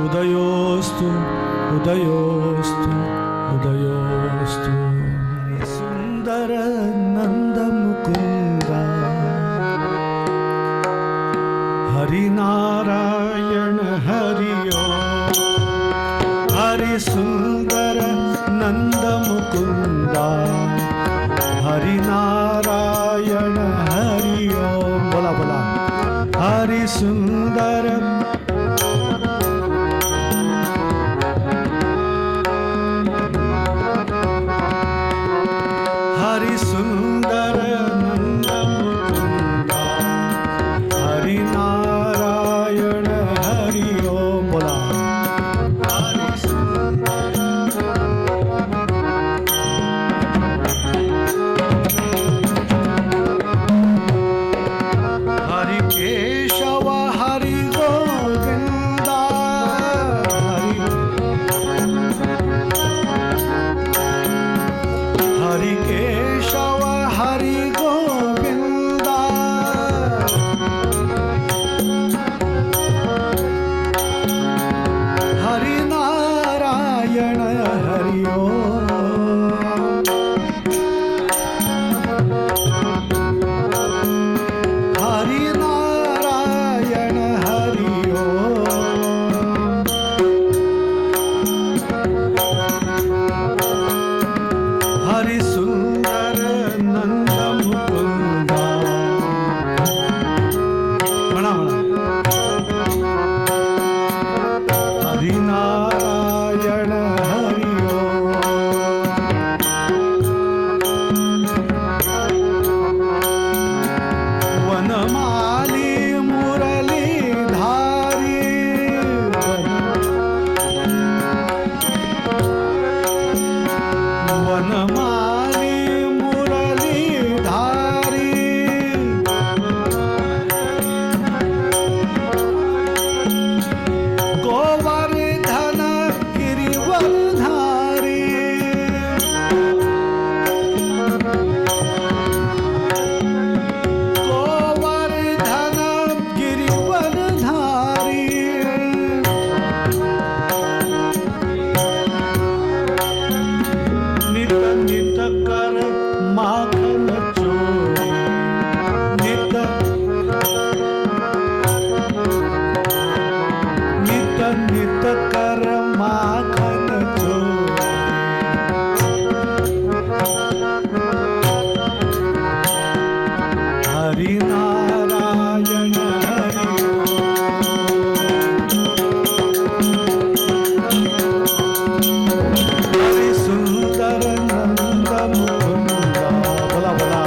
उदयोस्तु उदयोस्तु उदयोस्तु। सुंदर नंद मुकुंद हरि नारायण हरि ओम। हरि सुंदर नंद मुकुंद हरि नारायण हरि ओम। बोला बोला हरि सुंदर हरि सुंदर नंद मुकुंद हरि नारायण हरि ओम। बोला हरि सुंदर हरि केशव हरि गोविंद हरि केशव हरि गोविंद हरि नारायण हरि ओम। हरि नारायण हरि ओम। हरि सुंदर नंद मुकुंद बड़ा हरि नारायण हरि ओम। वनमाली मुरली धारी वनमाली मुरली धारी गोवर्धन गिरिवरधारी गोवर्धन गिरिवरधारी नित नित कर माखन चोरी नित नित नित कर माखन चोरी। हरि नारायण हरि हरि सुंदर नंद मुकुंद बोला बोला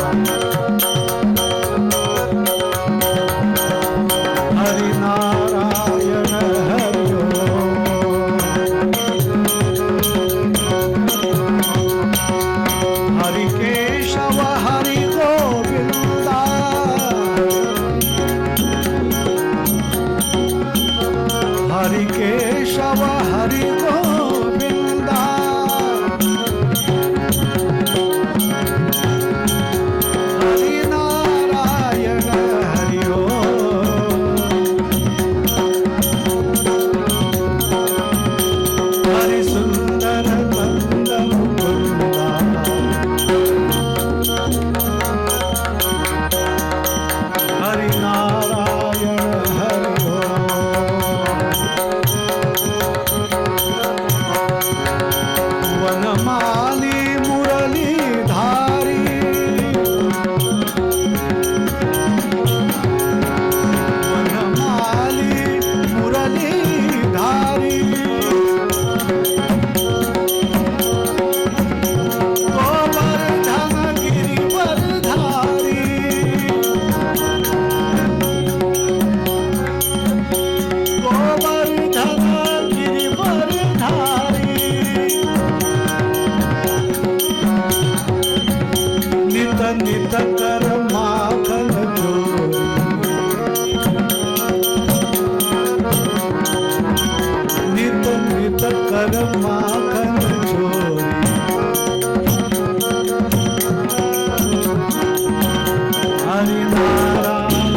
हरि नारायण हरि ओम। हरि केशव हरि गोविंद हरि केशव हरि गोविंद हरि नारायण हरि ओम। हरि सुंदर नंद मुकुंद हरि नारायण हरि ओम। वनमाली मुरली धारी वनमाली मुरली धारी गोवर्धन गिरिवरधारी गोवर्धन गिरिवरधारी नित नित कर माखन चोरी नित नित कर माखन चोरी। हरि नारायण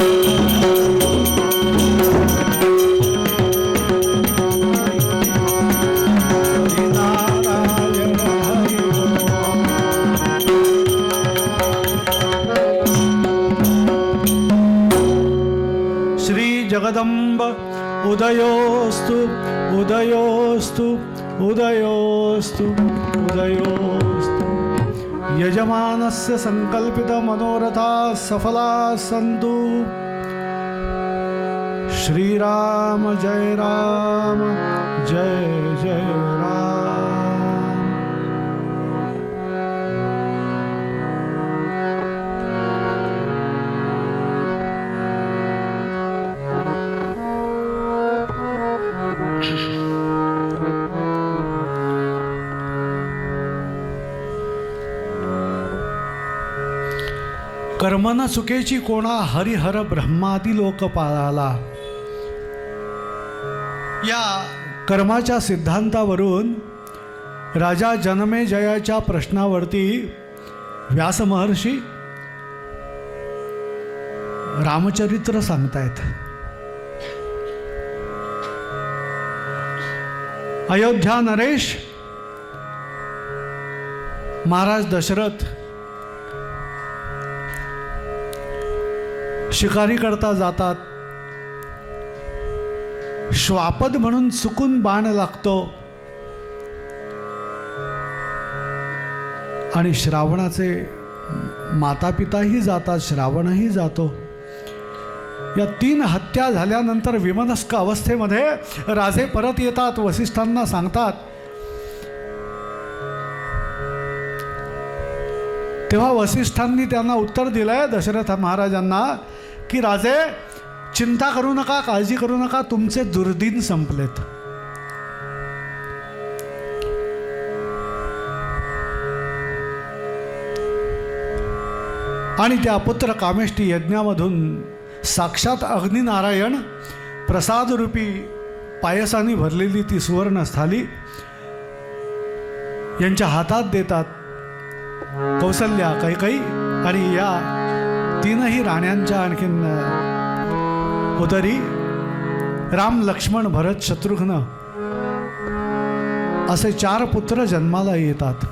जगदम्ब उदयोस्तु उदयोस्तु उदयोस्तु उदयोस्तु यजमानस्य संकल्पित मनोरथा सफला सन्तु। श्रीराम जय राम जय जय राम। कर्मन चुकेची कोणा हरिहर ब्रह्मादी लोक पाळाला। या कर्माच्या सिद्धांतावरून राजा जनमेजयाच्या प्रश्नावरती व्यास महर्षी रामचरित्र सांगतायत। अयोध्या नरेश महाराज दशरथ शिकारी करता जातात, श्वापद म्हणून चुकून बाण लागतो आणि श्रावणाचे मातापिताही जातात, श्रावणही जातो। या 3 हत्या झाल्यानंतर विमनस्क अवस्थेमध्ये राजे परत येतात, वसिष्ठांना सांगतात। तेव्हा वसिष्ठांनी त्यांना उत्तर दिलंय दशरथ महाराजांना की राजे चिंता करू नका, काळजी करू नका, तुमचे दुर्दिन संपलेत। आणि त्या पुत्र कामेष्टी यज्ञामधून साक्षात अग्निनारायण प्रसाद रूपी पायसाने भरलेली ती सुवर्ण थाली यांच्या हातात देतात। कौसल्या, कैकेयी आणि या 3ही राण्यांच्या आणखीन उदरी राम, लक्ष्मण, भरत, शत्रुघ्न असे 4 पुत्र जन्माला येतात।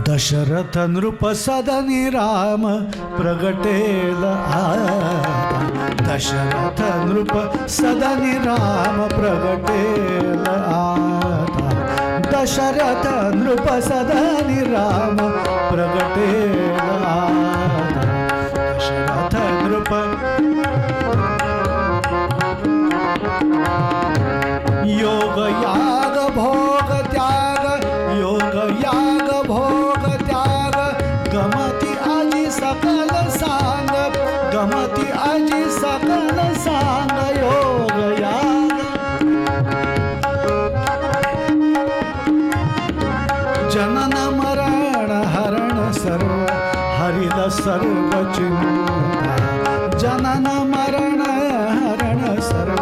दशरथ नृप सदनी राम प्रगटेल आता। दशरथ नृप सदनी राम प्रगटेल आता। दशरथ नृप सदनी राम प्रगटेल आता। दशरथ नृप योग याग भोग त्याग, योग याग भोग त्याग, गमती आजी सकल सांग, गमती आजी सकल सांग। योग याग जनन मरण हरण सर्व हरिल सर्व चिंता। जनन मरण हरण सर्व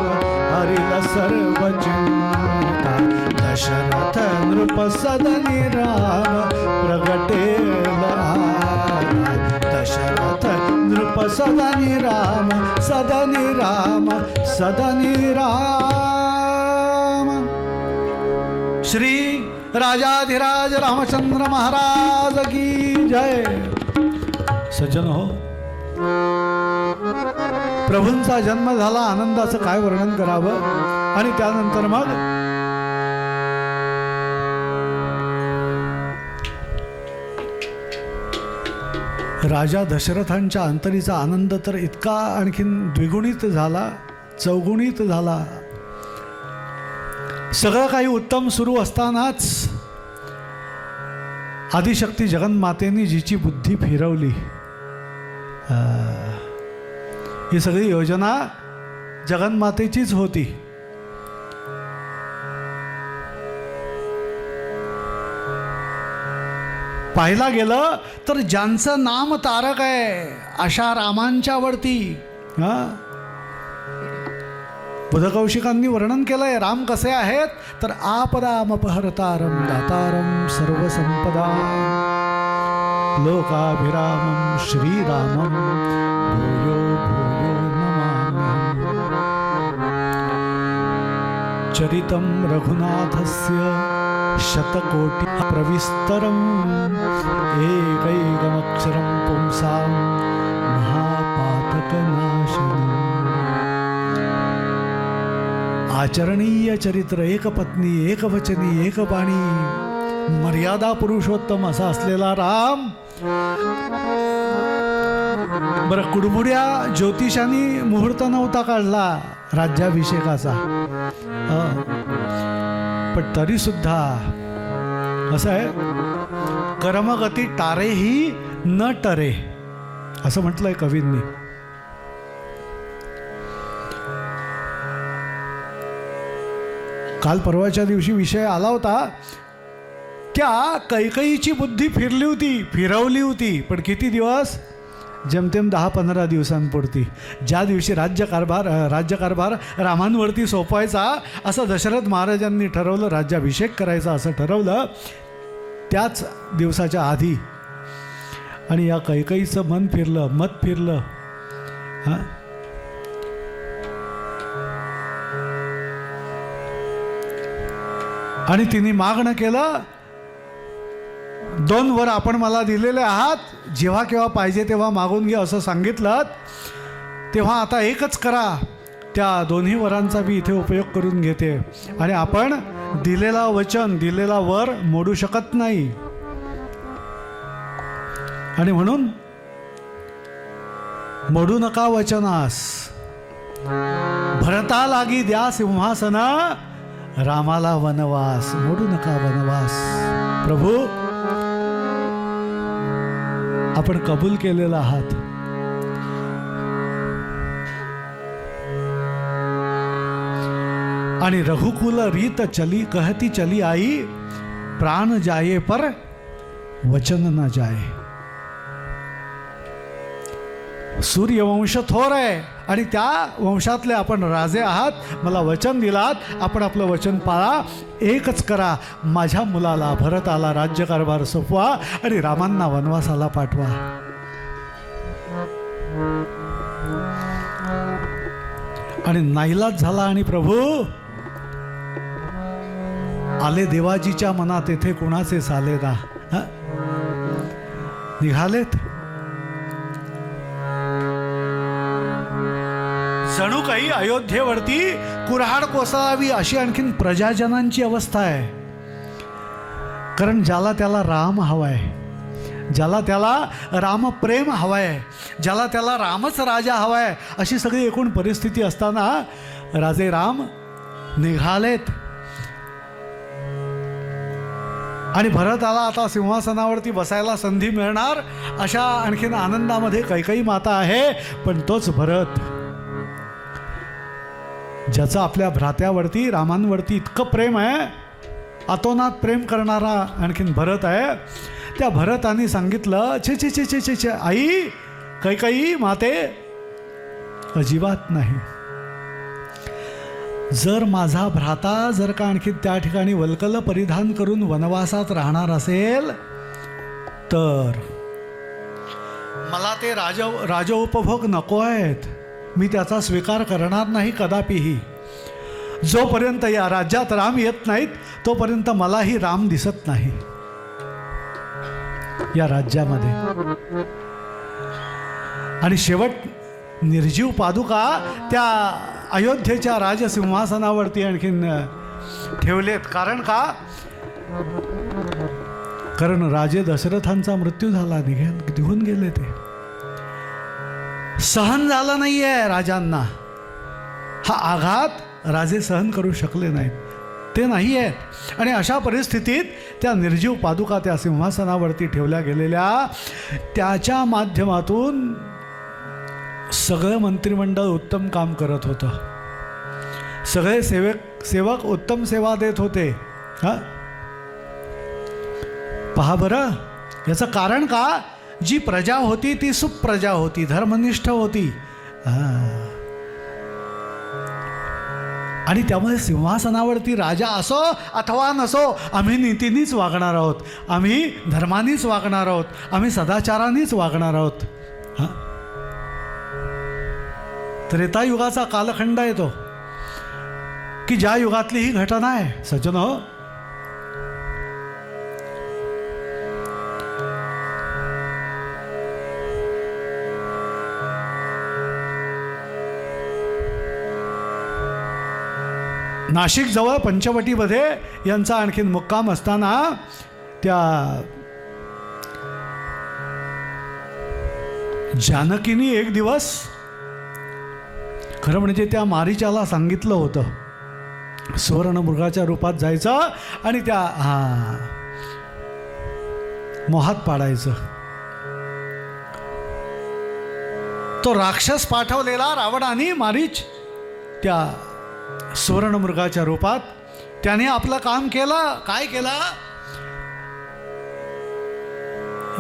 हरिल सर्व चिंता। दशरथ नृप सदनी राम प्रगटेल आता। दशरथ नृप सदनी राम, सदनी राम, सदनी राम। श्री राजाधिराज रामचंद्र महाराज की जय। सज्जन हो, प्रभूंचा जन्म झाला, आनंदाचं काय वर्णन करावं। आणि त्यानंतर मग राजा दशरथांच्या अंतरीचा आनंद तर इतका आणखीन द्विगुणित झाला, चौगुणित झाला। सगळं काही उत्तम सुरू असतानाच आदिशक्ती जगन्मातेने जिची बुद्धी फिरवली, ही सगळी योजना जगन्मातेचीच होती। पाहिला गेलं तर ज्यांचं नाम तारक आहे अशा रामांच्या वरती बुधकौशिकांनी वर्णन केलंय। राम कसे आहेत तर आपदामपहर्तारं दातारं सर्वसंपदा लोकाभिरामं श्रीरामं भूयो भूयो नमाम्यहम्। चरितं रघुनाथस्य शतकोटी प्रविस्तरम एकैकमक्षरम पुंसाम महापातकनाशनम. आचरणीय चरित्र, एकपत्नी, एकवचनी, एकबाणी, मर्यादा पुरुषोत्तम असा असलेला राम. बरं, कुडमुड्या ज्योतिषांनी मुहूर्त नव्हता काढला राज्याभिषेकाचा, पण तरी सुद्धा असं आहे, कर्मगती टारेही न टरे असं म्हटलंय कवींनी. काल परवाच्या दिवशी विषय आला होता, त्या कैकईची बुद्धी फिरवली होती, पण किती दिवस? जेमतेम 10-15 दिवसांपुरती. ज्या दिवशी राज्यकारभार रामांवरती सोपवायचा असं दशरथ महाराजांनी ठरवलं, राज्याभिषेक करायचा असं ठरवलं, त्याच दिवसाच्या आधी. आणि या कैकईचं मत फिरलं. हां, आणि तिने मागणं केलं, 2 वर आपण मला दिलेले आहात, जेव्हा केव्हा पाहिजे तेव्हा मागून घे असं सांगितलं, तेव्हा आता एकच करा. त्या 2ही वरांचा मी इथे उपयोग करून घेते. आणि आपण दिलेला वचन, दिलेला वर मोडू शकत नाही. आणि म्हणून मोडू नका वचनास, भरता लागी द्या सिंहासन, रामाला वनवास. मोडू नका वनवास. प्रभू, आपण कबूल केलेला आहात. आणि रघुकुल रीत चली कहती चली आई, प्राण जाये पर वचन न जाए. सूर्यवंश थोर आहे आणि त्या वंशातले आपण राजे आहात. मला वचन दिलात, आपण आपलं वचन पाळा. एकच करा, माझ्या मुलाला भरताला राज्यकारभार सोपवा आणि रामांना वनवासाला पाठवा. आणि नाईलाज झाला. आणि प्रभू आले देवाजीच्या मनात, येथे कुणाचे साले ना. निघालेत. जणू काही अयोध्येवरती कुऱ्हाड कोसळावी अशी आणखीन प्रजाजनांची अवस्था आहे. कारण ज्याला त्याला राम हवाय, ज्याला त्याला रामप्रेम हवाय, ज्याला त्याला रामच राजा हवाय, अशी सगळी एकूण परिस्थिती असताना राजे राम निघालेत. आणि भरताला आता सिंहासनावरती बसायला संधी मिळणार अशा आणखीन आनंदामध्ये कैकई माता आहे. पण तोच भरत, ज्याचं आपल्या भ्रात्यावरती रामांवरती इतकं प्रेम आहे, अतोनात प्रेम करणारा आणखीन भरत आहे. त्या भरताने सांगितलं, छे छे छे छे छे छे आई कैकई माते, अजिबात नाही. जर माझा भ्राता जर का आणखी त्या ठिकाणी वल्कल परिधान करून वनवासात राहणार असेल तर मला ते राजोपभोग नको आहेत. मी त्याचा स्वीकार करणार नाही कदापिही. जोपर्यंत या राज्यात राम येत नाहीत तोपर्यंत मलाही राम दिसत नाही या राज्यामध्ये. आणि शेवट निर्जीव पादुका त्या अयोध्येच्या राजसिंहासनावरती आणखीन ठेवलेत. कारण का? कारण राजे दशरथांचा मृत्यू झाला, निघून गेले. ते सहन झाला नाहीये राजांना. हा आघात राजे सहन करू शकले नाहीत, ते नाही आहेत. आणि अशा परिस्थितीत त्या निर्जीव पादुका त्या सिंहासनावरती ठेवल्या गेलेल्या, त्याच्या माध्यमातून सगळं मंत्रिमंडळ उत्तम काम करत होतं. सगळे सेवक उत्तम सेवा देत होते. पहा बरं, याचं कारण का? जी प्रजा होती ती सुप्रजा होती, धर्मनिष्ठ होती. आणि त्यामुळे सिंहासनावरती राजा असो अथवा नसो, आम्ही नीतीनीच वागणार आहोत, आम्ही धर्मानीच वागणार आहोत, आम्ही सदाचारानेच वागणार आहोत. त्रेतायुगाचा कालखंड येतो की ज्या युगातली ही घटना आहे. सज्जन हो, नाशिकजवळ पंचवटीमध्ये यांचा आणखीन मुक्काम असताना त्या जानकीनी एक दिवस खरं म्हणजे त्या मारीचाला सांगितलं होतं सुवर्णमृगाच्या रूपात जायचं आणि त्या मोहात पाडायचं. तो राक्षस पाठवलेला रावणाने मारीच त्या सुवर्णमृगाच्या रूपात त्याने आपलं काम केलं. काय केलं?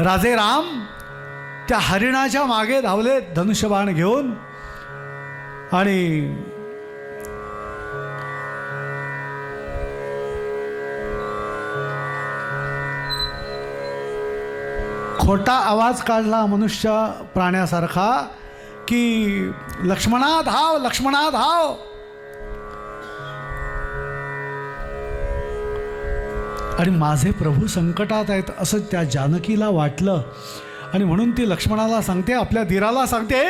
राजे राम त्या हरिणाच्या मागे धावले धनुष्यबाण घेऊन आणि खोटा आवाज काढला मनुष्य प्राण्यासारखा की लक्ष्मणा धाव, लक्ष्मणा धाव. आणि माझे प्रभू संकटात आहेत असं त्या जानकीला वाटलं आणि म्हणून ती लक्ष्मणाला सांगते, आपल्या धीराला सांगते,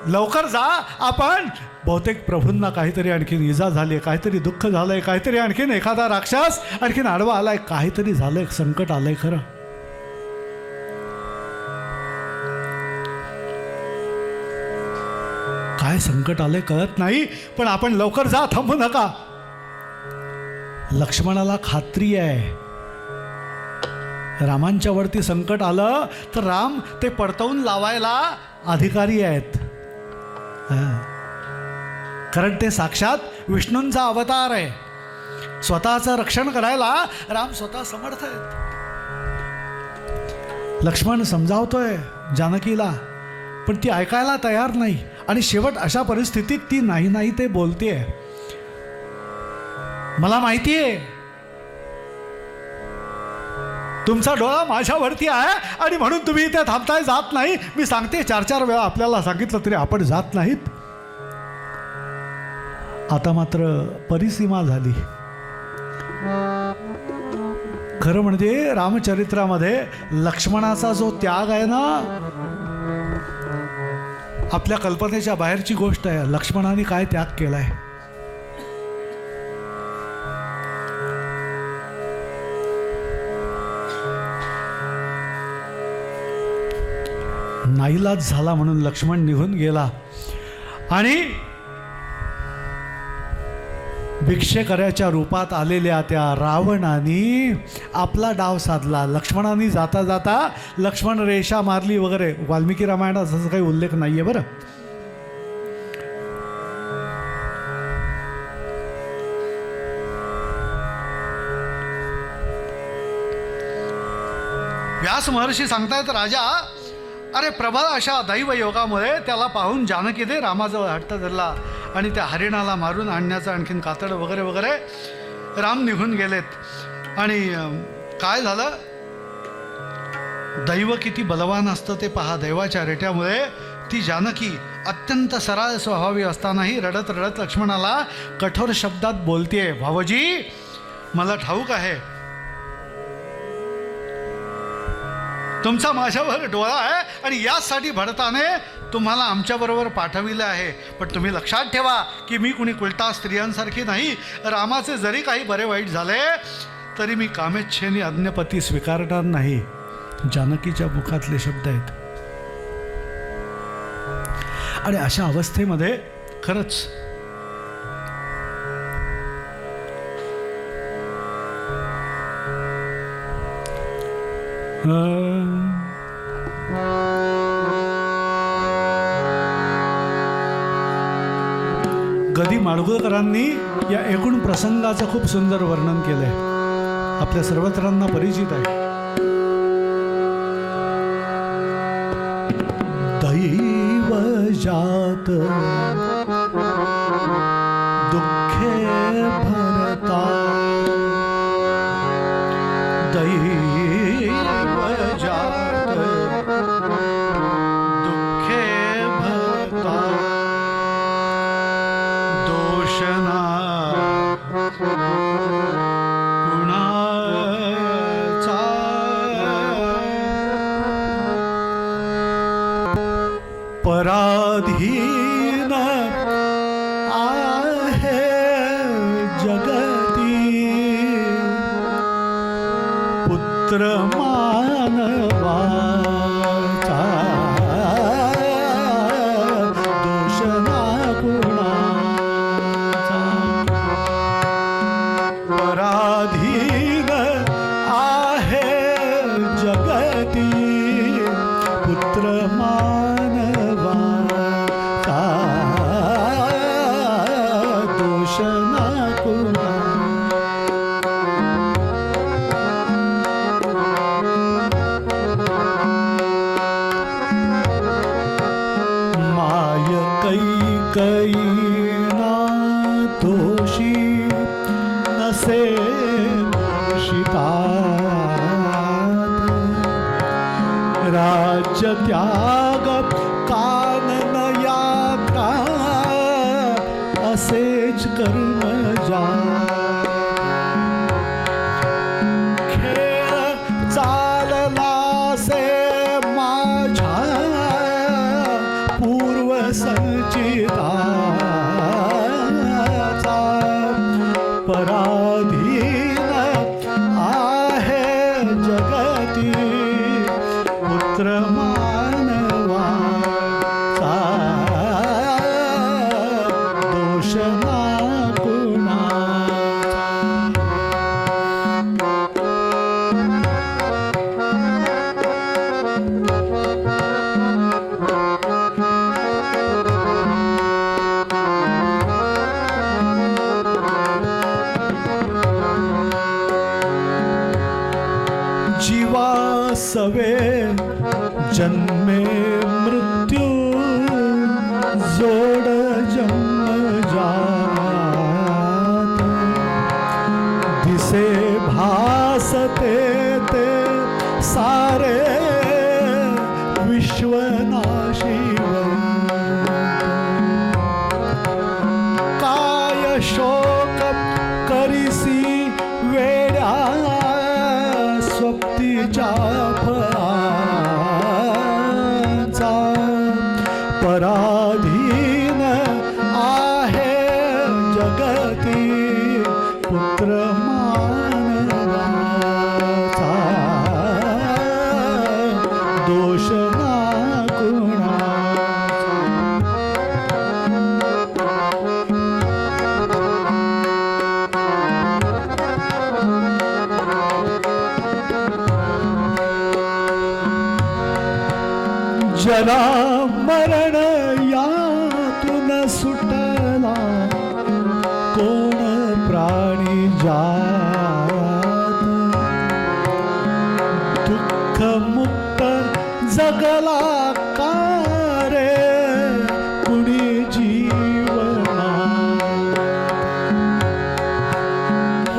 लवकर जा. आपण बहुतेक प्रभूंना काहीतरी आणखीन इजा झाली, काहीतरी दुःख झालंय, काहीतरी आणखीन एखादा राक्षस आणखीन आडवा आलाय, काहीतरी झालंय, संकट आलंय. खरं काय संकट आलंय कळत नाही, पण आपण लवकर जा, थांबू नका. लक्ष्मणाला खात्री आहे रामांच्या वरती संकट आलं तर राम ते पडतावून लावायला अधिकारी आहेत. कारण ते साक्षात विष्णूंचा अवतार आहे. स्वतःचं रक्षण करायला राम स्वतः समर्थ आहेत. लक्ष्मण समजावतोय जानकीला पण ती ऐकायला तयार नाही आणि शेवट अशा परिस्थितीत ती नाही नाही ते बोलतेय. मला माहिती आहे तुमचा डोळा माझ्यावरती आहे आणि म्हणून तुम्ही इथे थांबताय, जात नाही. मी सांगते 4-4 वेळा आपल्याला सांगितलं तरी आपण जात नाहीत. आता मात्र परिसीमा झाली. खरं म्हणजे रामचरित्रामध्ये लक्ष्मणाचा जो त्याग आहे ना, आपल्या कल्पनेच्या बाहेरची गोष्ट आहे. लक्ष्मणाने काय त्याग केलाय. नाईलाज झाला म्हणून लक्ष्मण निघून गेला आणि भिक्षेकऱ्याच्या रूपात आलेल्या त्या रावणाने आपला डाव साधला. लक्ष्मणाने जाता जाता लक्ष्मण रेषा मारली वगैरे. वाल्मिकी रामायणात असं काही उल्लेख नाहीये बरं. व्यास महर्षी सांगतायत, राजा अरे प्रबळ अशा दैव योगामुळे त्याला पाहून जानकीने रामाजवळ हट्ट धरला आणि त्या हरिणाला मारून आणण्याचं आणखीन कातड वगैरे वगैरे राम निघून गेलेत. आणि काय झालं, दैव किती बलवान असतं ते पहा. दैवाच्या रेट्यामुळे ती जानकी अत्यंत सरळ स्वभावी असतानाही रडत रडत लक्ष्मणाला कठोर शब्दात बोलतेय, भावजी मला ठाऊक आहे तुमचा माझ्यावर डोळा आहे आणि याचसाठी भरताने तुम्हाला आमच्याबरोबर पाठविले आहे. पण तुम्ही लक्षात ठेवा की मी कुणी कुलटा स्त्रियांसारखी नाही. रामाचे जरी काही बरे वाईट झाले तरी मी कामेच्छेने अज्ञपती स्वीकारणार नाही. जानकीच्या मुखातले शब्द आहेत. आणि अशा अवस्थेमध्ये खरंच गदी माडगुळकरांनी या एकूण प्रसंगाचं खूप सुंदर वर्णन केलंय. आपल्या सर्वत्रांना परिचित आहे. दैव जात दुःखे भरता, दैव जात दुःखे भरता, दोषना कुणाचा, पराधीन आहे पुत्र मानवाचा दोष ना कुणाचा, पराधीन आहे जगती पुत्र मानवाचा दोष ना कुणाचा. कैना दोषी नसे दोषितात, राज्य त्याग कानन यात्रा असेच कर्म जा. खेळ चाललासे माझ्या पूर्व संचिताचा, पराधीन आहे जगती पुत्र मानवाचा दोष ना कुणाचा. जीवा सवे जन्मे मृत्यू जोड जन्मजात, दिसे भासते ते सारे विश्वनाशी. काय शोक करिसी वेड्या स्वप्तीच्या फळाचा, पराधीन आहे जगती पुत्र मानवाचा दोष ना कुणाचा. जरा मरण यातून सुटला कोण प्राणी जात, दुःख मुक्त जगला का रे कुणी जीवना.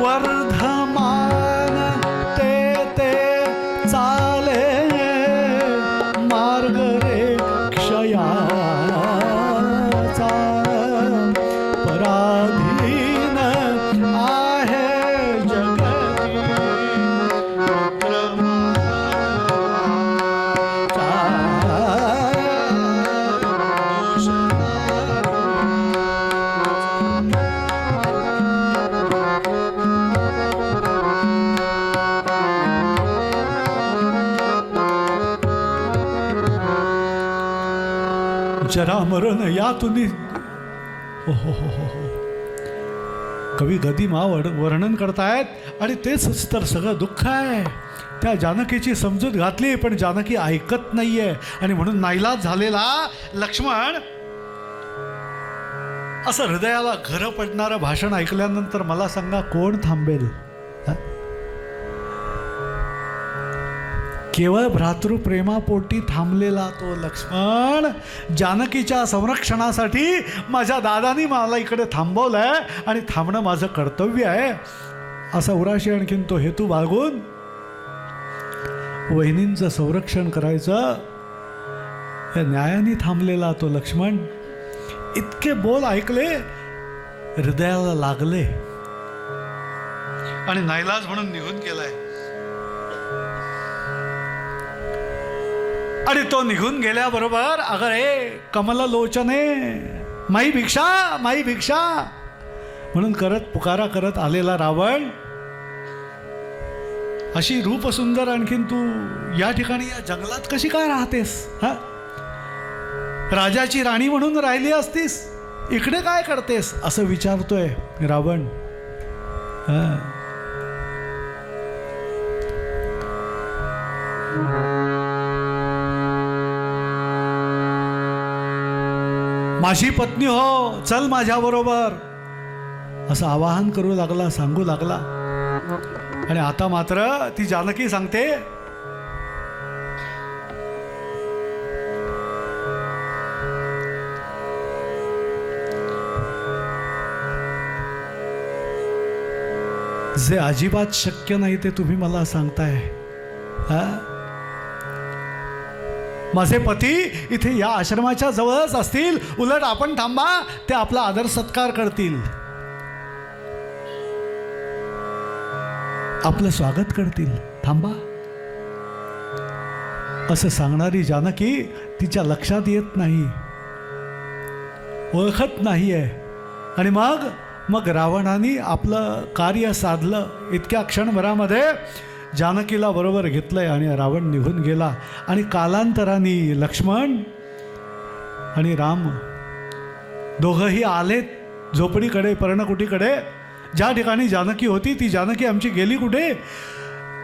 वर्धमान ते चाले मार्ग रे क्षयाचा, पराधीन आहे जगती पुत्र मानवाचा दोष ना जरा मरण या तुम्ही. हो हो हो हो हो, कवी गदिमा वर्णन करतायत आणि तेच तर सगळं दुःख आहे. त्या जानकीची समजूत घातली पण जानकी ऐकत नाहीये आणि म्हणून नाईलाज झालेला लक्ष्मण असं हृदयाला घरं पडणारं भाषण ऐकल्यानंतर मला सांगा कोण थांबेल. केवळ भ्रातृप्रेमापोटी थांबलेला तो लक्ष्मण जानकीच्या संरक्षणासाठी माझ्या दादानी मला इकडे थांबवलंय आणि थांबणं माझं कर्तव्य आहे असा उराशी आणखीन तो हेतू बाळगून वहिनींचं संरक्षण करायचं या न्यायाने थांबलेला तो लक्ष्मण इतके बोल ऐकले हृदयाला लागले आणि नाईलाज म्हणून निघून गेलाय. आणि तो निघून गेल्याबरोबर अगर हे कमललोचने माई भिक्षा माई भिक्षा म्हणून करत पुकारा करत आलेला रावण अशी रूपसुंदर आणखीन तू या ठिकाणी या जंगलात कशी काय राहतेस? हा, राजाची राणी म्हणून राहिली असतीस, इकडे काय करतेस असं विचारतोय रावण. माझी पत्नी हो, चल माझ्या बरोबर असं आवाहन करू लागला, सांगू लागला. आणि आता मात्र ती जानकी सांगते, जे अजिबात शक्य नाही ते तुम्ही मला सांगताय. माझे पती इथे या आश्रमाच्या जवळच असतील, उलट आपण थांबा, ते आपला आदर सत्कार करतील, आपलं स्वागत करतील, थांबा. असं सांगणारी जानकी तिच्या लक्षात येत नाही, ओळखत नाहीये. आणि मग रावणाने आपलं कार्य साधलं. इतक्या क्षणभरामध्ये जानकीला बरोबर घेतलंय आणि रावण निघून गेला. आणि कालांतराने लक्ष्मण आणि राम दोघंही आलेत झोपडीकडे, पर्णकुटीकडे. ज्या ठिकाणी जानकी होती ती जानकी आमची गेली कुठे?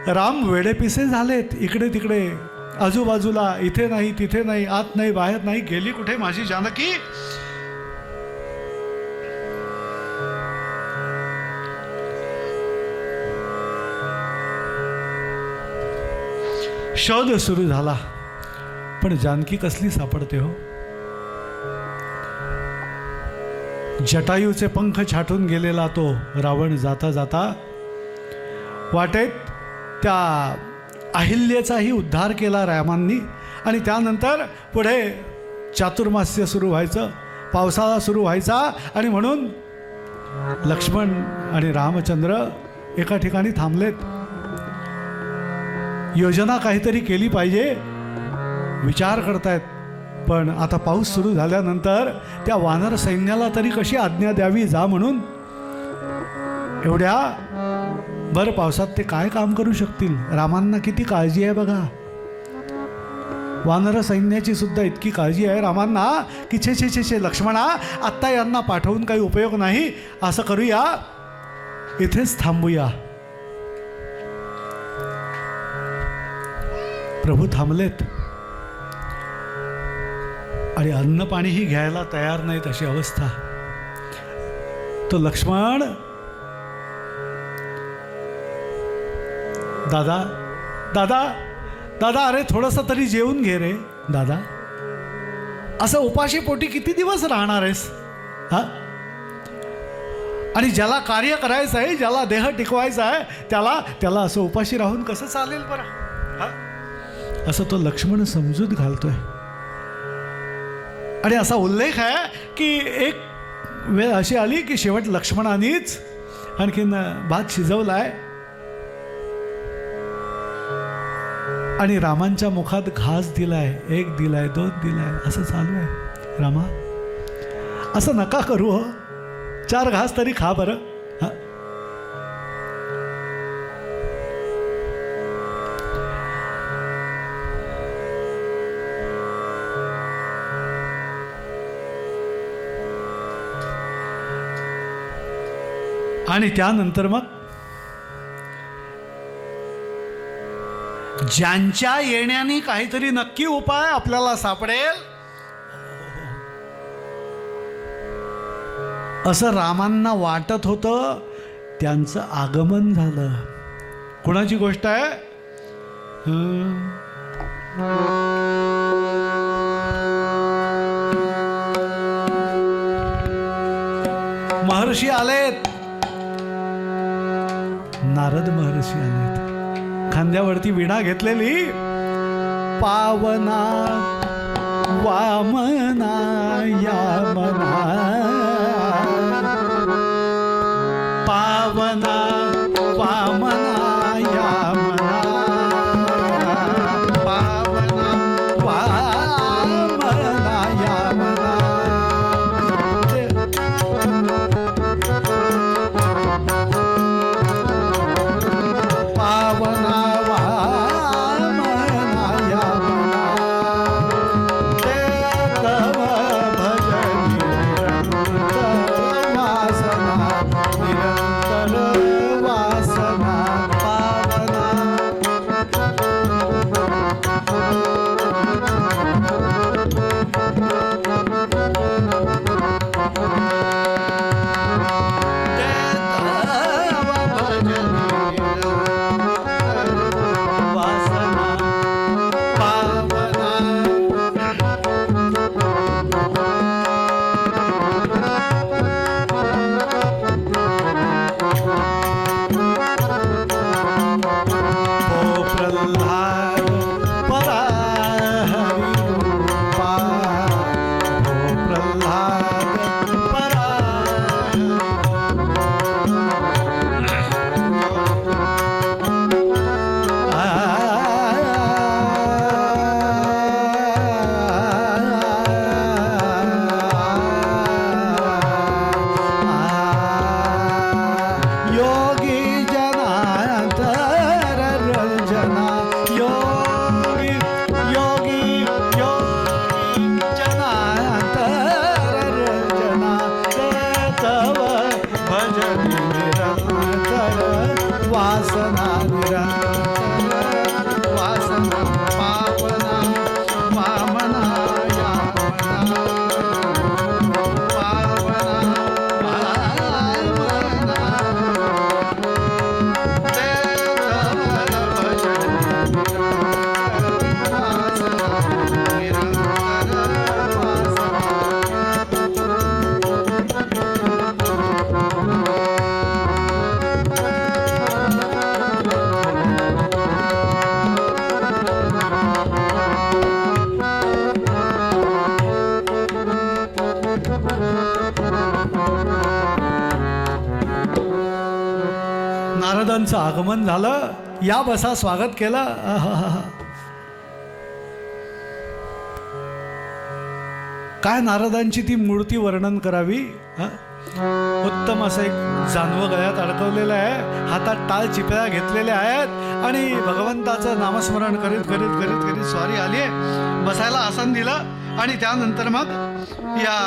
राम वेडेपिसे झालेत, इकडे तिकडे आजूबाजूला, इथे नाही तिथे नाही, आत नाही बाहेर नाही, गेली कुठे माझी जानकी? शोध सुरू झाला, पण जानकी कसली सापडते हो? जटायूचे पंख छाटून गेलेला तो रावण जाता जाता वाटेत त्या अहिल्याचाही उद्धार केला रामांनी. आणि त्यानंतर पुढे चातुर्मास्य सुरू व्हायचं, पावसाळा सुरू व्हायचा. आणि म्हणून लक्ष्मण आणि रामचंद्र एका ठिकाणी थांबलेत. योजना काहीतरी केली पाहिजे विचार करतायत. पण आता पाऊस सुरू झाल्यानंतर त्या वानर सैन्याला तरी कशी आज्ञा द्यावी जा म्हणून? एवढ्या भर पावसात ते काय काम करू शकतील? रामांना किती काळजी आहे बघा. वानर सैन्याची सुद्धा इतकी काळजी आहे रामांना की छे छे छे छे लक्ष्मणा, आत्ता यांना पाठवून काही उपयोग नाही. असं करूया, इथेच थांबूया. प्रभू थांबलेत आणि अन्न पाणीही घ्यायला तयार नाहीत अशी अवस्था. तो लक्ष्मण, दादा दादा दादा, अरे थोडंसं तरी जेवून घे रे दादा. असं उपाशी पोटी किती दिवस राहणार आहेस? हा, आणि ज्याला कार्य करायचं आहे, ज्याला देह टिकवायचा आहे, त्याला असं उपाशी राहून कसं चालेल बरं? हा, असं तो लक्ष्मण समजूत घालतोय. आणि असा उल्लेख आहे की एक वेळ अशी आली की शेवट लक्ष्मणानेच आणखीन भात शिजवलाय आणि रामांच्या मुखात घास दिलाय, 1 दिलाय, 2 दिलाय, असं चालू आहे. रामा, असं नका करू हो, 4 घास तरी खा बरं. हा, आणि त्यानंतर मग ज्यांच्या येण्याने काहीतरी नक्की उपाय आपल्याला सापडेल असं रामांना वाटत होतं, त्यांचं आगमन झालं. कुणाची गोष्ट आहे? महर्षी आलेत, नारद महर्षी आलेत. खांद्यावरती विणा घेतलेली. पावना वामना यामना, पावना वामना यामना, पावना वामना यामना. पावना वासना निरंतर वासना पावना वामना यामना पावना वामना नारदांचं आगमन झालं. या बसा, स्वागत केलं. आहाहा. काय नारदांची ती मूर्ती वर्णन करावी. उत्तम असं एक जानवं गळ्यात अडकवलेलं आहे, हातात टाळ चिपळ्या घेतलेल्या आहेत आणि भगवंताचं नामस्मरण करीत करीत करीत करीत स्वारी आली आहे. बसायला आसन दिलं आणि त्यानंतर मग या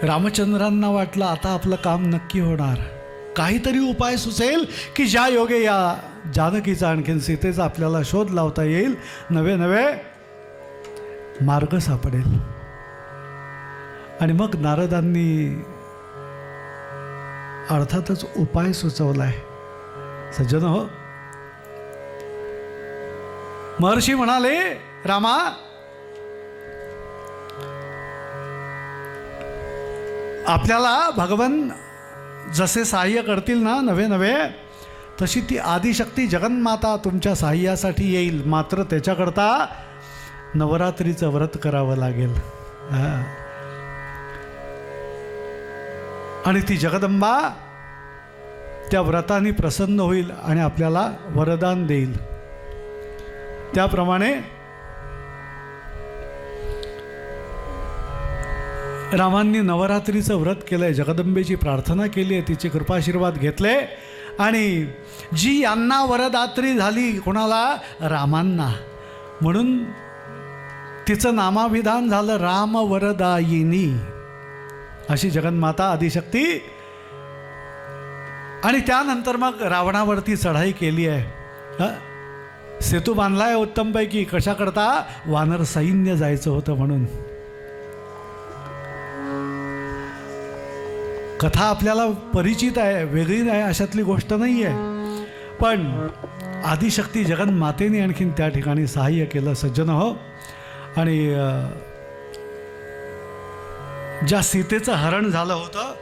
रामचंद्रांना वाटलं आता आपलं काम नक्की होणार. काहीतरी उपाय सुचेल की ज्या योगे या जानकीचा आणखीन सीतेचा आपल्याला शोध लावता येईल, नवे नवे मार्ग सापडेल. आणि मग नारदांनी अर्थातच उपाय सुचवलाय. सज्जन हो, महर्षी म्हणाले, रामा आपल्याला भगवान जसे सहाय्य करतील ना नवे नवे, तशी ती आदिशक्ती जगन्माता तुमच्या सहाय्यासाठी येईल. मात्र त्याच्याकरता नवरात्रीचं व्रत करावं लागेल. आणि ती जगदंबा त्या व्रताने प्रसन्न होईल आणि आपल्याला वरदान देईल. त्याप्रमाणे रामांनी नवरात्रीचं व्रत केलं आहे, जगदंबेची प्रार्थना केली आहे, तिचे कृपाशीर्वाद घेतले. आणि जी यांना वरदात्री झाली, कोणाला? रामांना. म्हणून तिचं नामाविधान झालं राम वरदायिनी, अशी जगन्माता आदिशक्ती. आणि त्यानंतर मग रावणावरती चढाई केली आहे. सेतू बांधला आहे उत्तमपैकी. कशाकरता? वानर सैन्य जायचं होतं म्हणून. कथा आपल्याला परिचित आहे, वेगळी नाही अशातली गोष्ट नाही आहे. पण आदिशक्ती जगन्मातेने आणखीन त्या ठिकाणी सहाय्य केलं सज्जन हो. आणि ज्या सीतेचं हरण झालं होतं,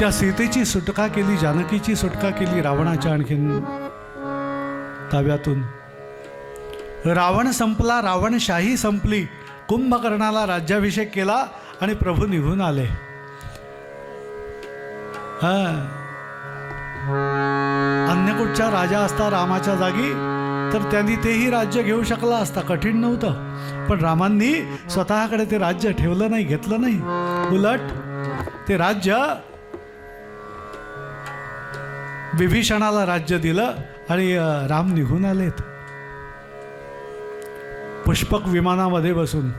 त्या सीतेची सुटका केली, जानकीची सुटका केली रावणाच्या आणखीन ताब्यातून. रावण संपला, रावणशाही संपली. कुंभकर्णाला राज्याभिषेक केला आणि प्रभू निघून आले. अन्य कुठचा राजा असता रामाच्या जागी तर त्यांनी तेही राज्य घेऊ शकला असता, कठीण नव्हतं. पण रामांनी स्वतःकडे ते राज्य ठेवलं नाही, घेतलं नाही. उलट ते राज्य विभीषणाला राज्य दिलं आणि राम निघून आलेत पुष्पक विमानामध्ये बसून.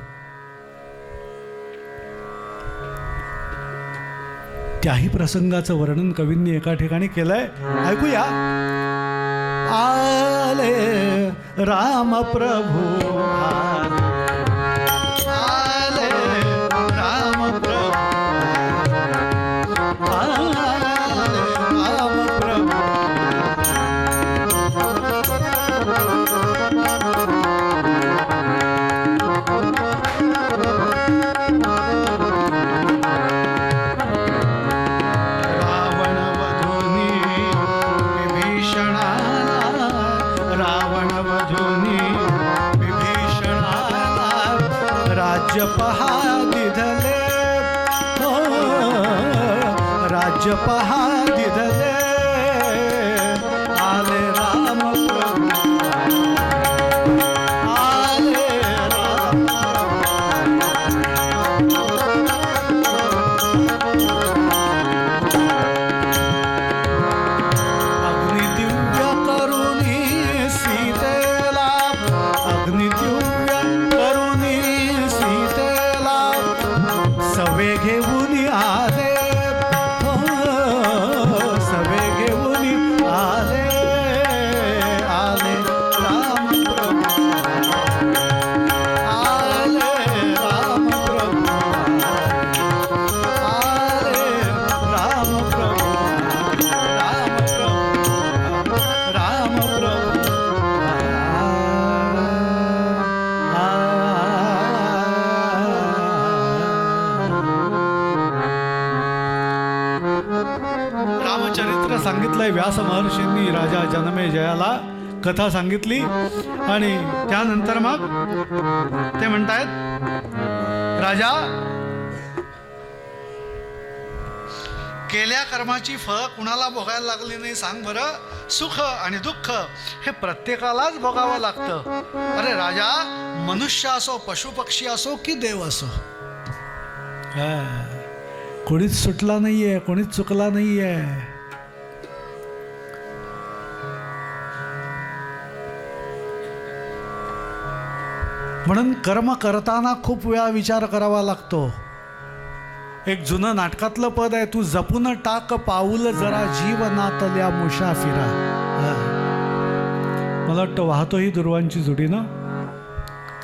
त्याही प्रसंगाचं वर्णन कवींनी एका ठिकाणी केलंय, ऐकूया. आले राम प्रभू आले राम प्रभू आले राम प्रभू. राज्य पहा दिधले हो, राज्य पहा दिधले. आले राम प्रभू आले राम. चरित्र सांगितलंय व्यास महर्षींनी राजा जनमेजयाला कथा सांगितली. आणि त्यानंतर मग ते म्हणतायत, राजा केल्या कर्माची फळ कुणाला भोगायला लागली नाही सांग बरं. सुख आणि दुःख हे प्रत्येकालाच भोगावं लागतं. अरे राजा, मनुष्य असो, पशुपक्षी असो की देव असो, कोणीच सुटला नाहीये, कोणीच चुकला नाहीये. म्हणून कर्म करताना खूप वेळा विचार करावा लागतो. एक जुनं नाटकातलं पद आहे, तू जपून टाक पाऊल जरा जीवनातल्या मुसाफिरा. मला वाटतं वाहतो ही दुर्वांची जुडी ना,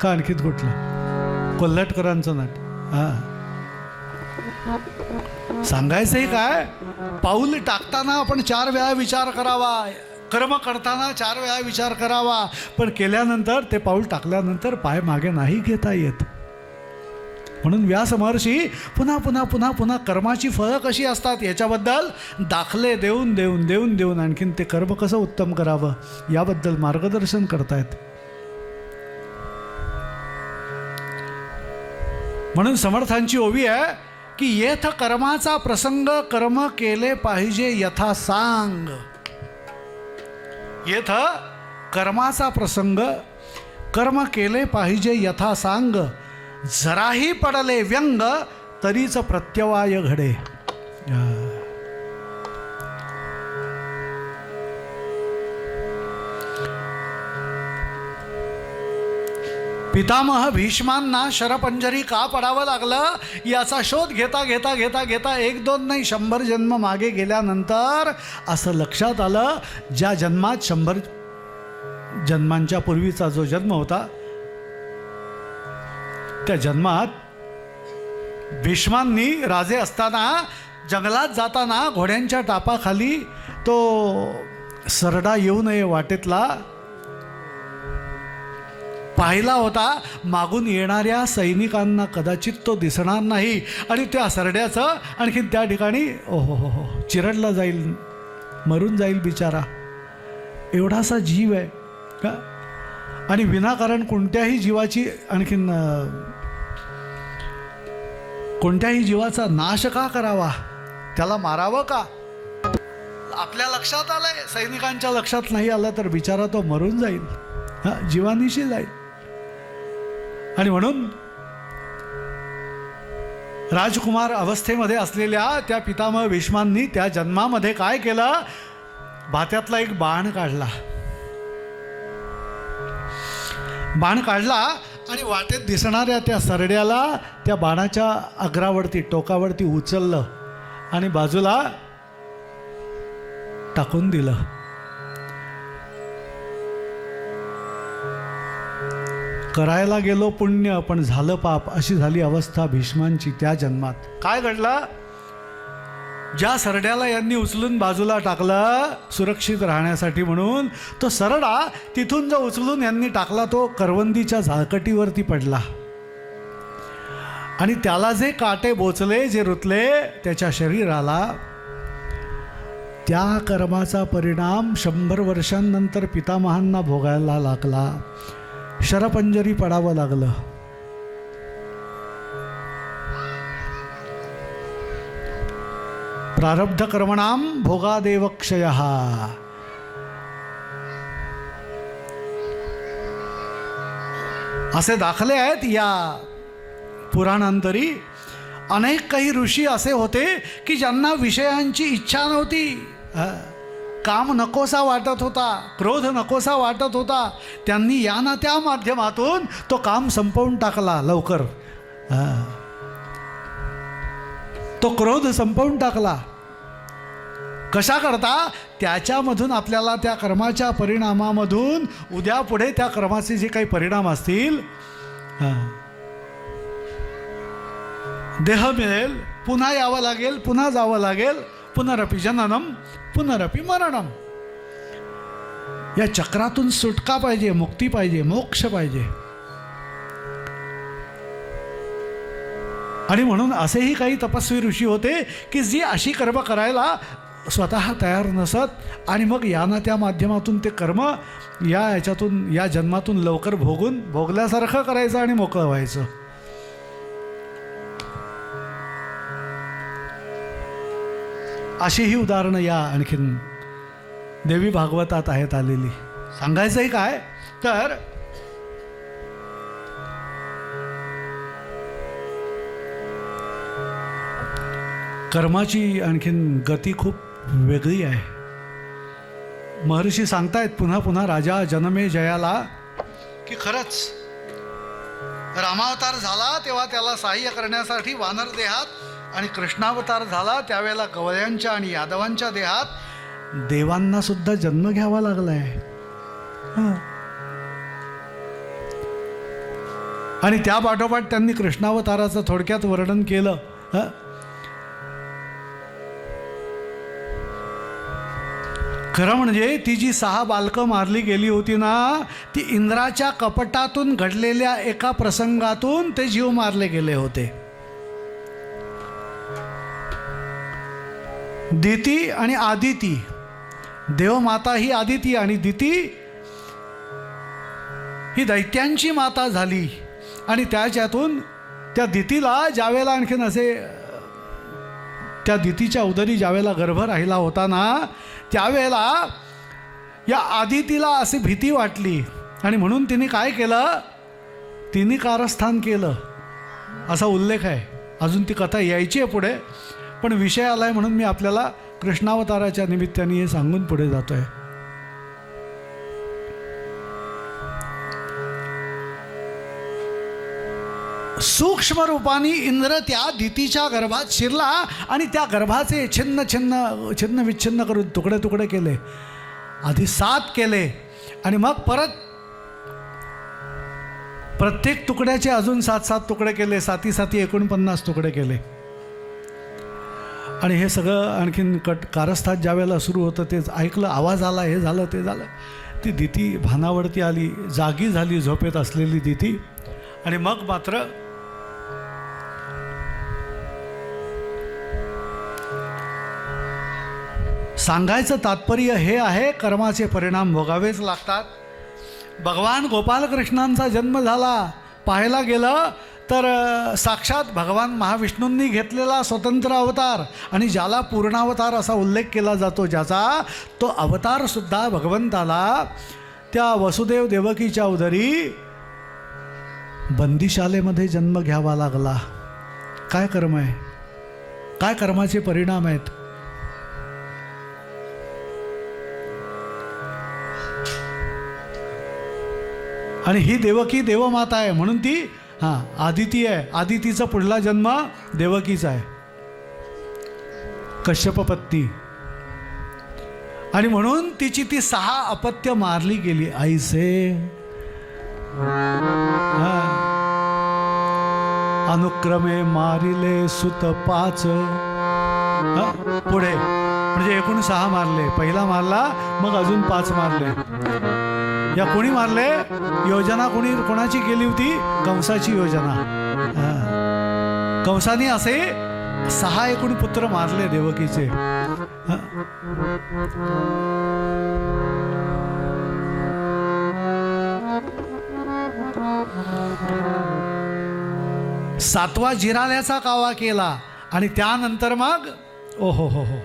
का आणखीत कुठलं कोल्हटकरांचं नाट. सांगायचंही काय, पाऊल टाकताना आपण 4 वेळा विचार करावा, कर्म करताना 4 वेळा विचार करावा, पण केल्यानंतर ते पाऊल टाकल्यानंतर पाय मागे नाही घेता येत. म्हणून व्यास महर्षी पुन्हा पुन्हा पुन्हा पुन्हा कर्माची फळं कशी असतात याच्याबद्दल दाखले देऊन देऊन देऊन देऊन आणखीन ते कर्म कसं उत्तम करावं याबद्दल मार्गदर्शन करतायत. म्हणून समर्थांची ओवी आहे की येथ कर्माचा प्रसंग कर्म केले पाहिजे यथा सांग. येथ कर्माचा प्रसंग कर्म केले पाहिजे यथा सांग. जराही पडले व्यंग तरीच प्रत्यवाय घडे. पितामह भीष्मांना शरपंजरी का पडावं लागलं याचा शोध घेता घेता घेता घेता 1-2 नाही 100 जन्म मागे गेल्यानंतर असं लक्षात आलं, ज्या जन्मात 100 जन्मांच्या पूर्वीचा जो जन्म होता त्या जन्मात भीष्मांनी राजे असताना जंगलात जाताना घोड्यांच्या टापाखाली तो सरडा येऊ नये वाटेतला पाहिला होता. मागून येणाऱ्या सैनिकांना कदाचित तो दिसणार नाही आणि त्या सरड्याचं आणखीन त्या ठिकाणी ओहो चिरडला जाईल, मरून जाईल बिचारा. एवढासा जीव आहे का, आणि विनाकारण कोणत्याही जीवाची आणखीन कोणत्याही जीवाचा नाश का करावा, त्याला मारावं का. आपल्या लक्षात आलंय, सैनिकांच्या लक्षात नाही आलं तर बिचारा तो मरून जाईल, जीवानिशी जाईल. आणि म्हणून राजकुमार अवस्थेमध्ये असलेल्या त्या पितामह भीष्मांनी त्या जन्मामध्ये काय केलं, भात्यातला एक बाण काढला. बाण काढला आणि वाटेत दिसणाऱ्या त्या सरड्याला त्या बाणाच्या अग्रावरती टोकावरती उचललं आणि बाजूला टाकून दिलं. करायला गेलो पुण्य पण झालं पाप, अशी झाली अवस्था भीष्मांची त्या जन्मात. काय घडलं, ज्या सरड्याला यांनी उचलून बाजूला टाकलं सुरक्षित राहण्यासाठी म्हणून, तो सरडा तिथून जो उचलून यांनी टाकला तो करवंदीच्या झाळकटीवरती पडला आणि त्याला जे काटे बोचले, जे रुतले त्याच्या शरीराला, त्या कर्माचा परिणाम 100 वर्षांनंतर पितामहांना भोगायला लागला. शरपंजरी पडावं लागलं. प्रारब्ध कर्मणाम भोगादेव क्षयः. असे दाखले आहेत या पुराणांतरी. अनेक काही ऋषी असे होते की ज्यांना विषयांची इच्छा नव्हती, काम नकोसा वाटत होता, क्रोध नकोसा वाटत होता, त्यांनी या ना त्या माध्यमातून तो काम संपवून टाकला लवकर. तो क्रोध संपवून टाकला. कशा करता, त्याच्यामधून आपल्याला त्या कर्माच्या परिणामामधून उद्या पुढे त्या कर्माचे जे काही परिणाम असतील, देह मिळेल, पुन्हा यावं लागेल, पुन्हा जावं लागेल, पुनरपि जननम पुनरपि मरणम. या चक्रातून सुटका पाहिजे, मुक्ती पाहिजे, मोक्ष पाहिजे. आणि म्हणून असेही काही तपस्वी ऋषी होते की जी अशी कर्म करायला स्वतः तयार नसत आणि मग यानं त्या माध्यमातून ते कर्म याच्यातून या जन्मातून लवकर भोगल्यासारखं करायचं आणि मोकळं व्हायचं. अशी ही उदाहरणं या आणखीन देवी भागवतात आहेत आलेली. सांगायचंही काय तर कर्माची आणखीन गती खूप वेगळी आहे. महर्षी सांगतायत पुन्हा पुन्हा राजा जनमे जयाला की खरंच रामावतार झाला तेव्हा त्याला सहाय्य करण्यासाठी वानर देहात आणि कृष्णावतार झाला त्यावेळेला गवळ्यांच्या आणि यादवांच्या देहात देवांना सुद्धा जन्म घ्यावा लागलाय. आणि त्या पाठोपाठ त्यांनी कृष्णावताराचं थोडक्यात वर्णन केलं. खरं म्हणजे ती जी 6 बालकं मारली गेली होती ना, ती इंद्राच्या कपटातून घडलेल्या एका प्रसंगातून ते जीव मारले गेले होते. दिती आणि आदिती, देवमाता ही आदिती आणि दिती ही दैत्यांची माता झाली. आणि त्याच्यातून त्या दितीला ज्यावेळेला आणखीन असे त्या दितीच्या उदरी ज्यावेळेला गर्भ राहिला होता ना, त्यावेळेला या आदितीला अशी भीती वाटली आणि म्हणून तिने काय केलं, तिने कारस्थान केलं असा उल्लेख आहे. अजून ती कथा यायची आहे पुढे, पण विषय आलाय म्हणून मी आपल्याला कृष्णावताराच्या निमित्ताने हे सांगून पुढे जातोय. सूक्ष्म रूपाने इंद्र त्या दितीच्या गर्भात शिरला आणि त्या गर्भाचे छिन्न छिन्न छिन्न विच्छिन्न करून तुकडे तुकडे केले. आधी 7 केले आणि मग परत प्रत्येक तुकड्याचे अजून 7 तुकडे केले. 7 49 तुकडे केले. आणि हे सगळं आणखीन कारस्थान ज्या वेळेला सुरू होतं ते ऐकलं, आवाज आला, हे झालं ते झालं. ती दिती भानावरती आली, जागी झाली झोपेत असलेली दिती. आणि मग मात्र सांगायचं तात्पर्य हे आहे, कर्माचे परिणाम भोगावेच लागतात. भगवान गोपालकृष्णांचा जन्म झाला पाहायला गेलं तर साक्षात भगवान महाविष्णूंनी घेतलेला स्वतंत्र अवतार आणि ज्याला पूर्णावतार असा उल्लेख केला जातो, ज्याचा तो अवतारसुद्धा भगवंताला त्या वसुदेव देवकीच्या उदरी बंदिशालेमध्ये जन्म घ्यावा लागला. काय कर्म आहे, काय कर्माचे परिणाम आहेत. आणि ही देवकी देवमाता आहे म्हणून ती आदिती आहे. आदितीचा पुढला जन्म देवकीचा आहे, कश्यप पत्नी. आणि म्हणून तिची ती 6 अपत्य मारली गेली. आईसे अनुक्रमे मारिले सुत 5. पुढे म्हणजे एकूण 6 मारले. पहिला मारला, मग अजून 5 मारले. या कोणी मारले, योजना कोणाची केली होती, कंसाची योजना. कंसाने असे 6 एकूण पुत्र मारले देवकीचे. 7वा जिराल्याचा कावा केला आणि त्यानंतर मग ओहो हो हो.